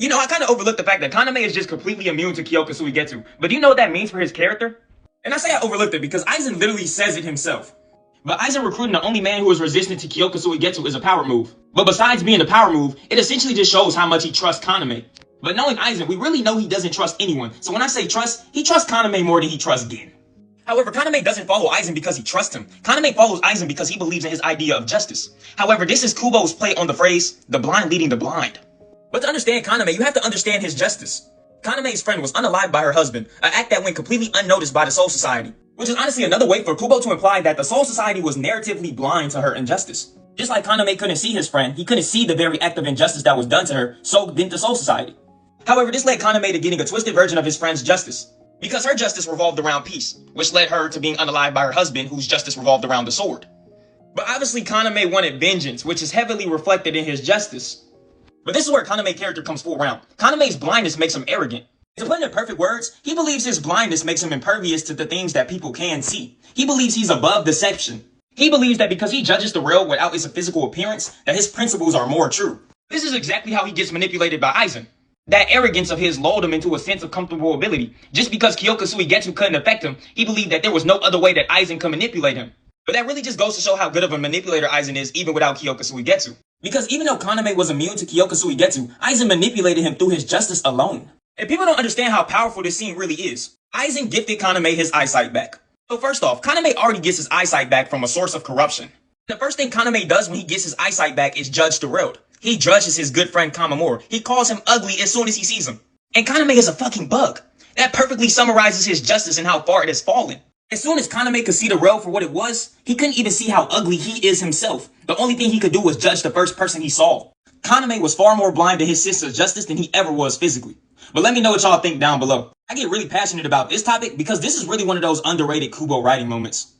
You know, I kind of overlooked the fact that Kaname is just completely immune to Kyoka Suigetsu. But do you know what that means for his character? And I say I overlooked it because Aizen literally says it himself. But Aizen recruiting the only man who is resistant to Kyoka Suigetsu is a power move. But besides being a power move, it essentially just shows how much he trusts Kaname. But knowing Aizen, we really know he doesn't trust anyone. So when I say trust, he trusts Kaname more than he trusts Gin. However, Kaname doesn't follow Aizen because he trusts him. Kaname follows Aizen because he believes in his idea of justice. However, this is Kubo's play on the phrase, the blind leading the blind. But to understand Kaname, you have to understand his justice. Kaname's friend was unalived by her husband, an act that went completely unnoticed by the Soul Society. Which is honestly another way for Kubo to imply that the Soul Society was narratively blind to her injustice. Just like Kaname couldn't see his friend, he couldn't see the very act of injustice that was done to her, so didn't the Soul Society. However, this led Kaname to getting a twisted version of his friend's justice. Because her justice revolved around peace, which led her to being unalived by her husband, whose justice revolved around the sword. But obviously Kaname wanted vengeance, which is heavily reflected in his justice. But this is where Kaname's character comes full round. Kaname's blindness makes him arrogant. To put it in perfect words, he believes his blindness makes him impervious to the things that people can see. He believes he's above deception. He believes that because he judges the world without its physical appearance, that his principles are more true. This is exactly how he gets manipulated by Aizen. That arrogance of his lulled him into a sense of comfortable ability. Just because Kyoka Suigetsu couldn't affect him, he believed that there was no other way that Aizen could manipulate him. But that really just goes to show how good of a manipulator Aizen is even without Kyoka Suigetsu. Because even though Kaname was immune to Kyoka Suigetsu, Aizen manipulated him through his justice alone. And people don't understand how powerful this scene really is. Aizen gifted Kaname his eyesight back. So first off, Kaname already gets his eyesight back from a source of corruption. The first thing Kaname does when he gets his eyesight back is judge the world. He judges his good friend Kamamura. He calls him ugly as soon as he sees him. And Kaname is a fucking bug. That perfectly summarizes his justice and how far it has fallen. As soon as Kaname could see the world for what it was, he couldn't even see how ugly he is himself. The only thing he could do was judge the first person he saw. Kaname was far more blind to his sense of justice than he ever was physically. But let me know what y'all think down below. I get really passionate about this topic because this is really one of those underrated Kubo writing moments.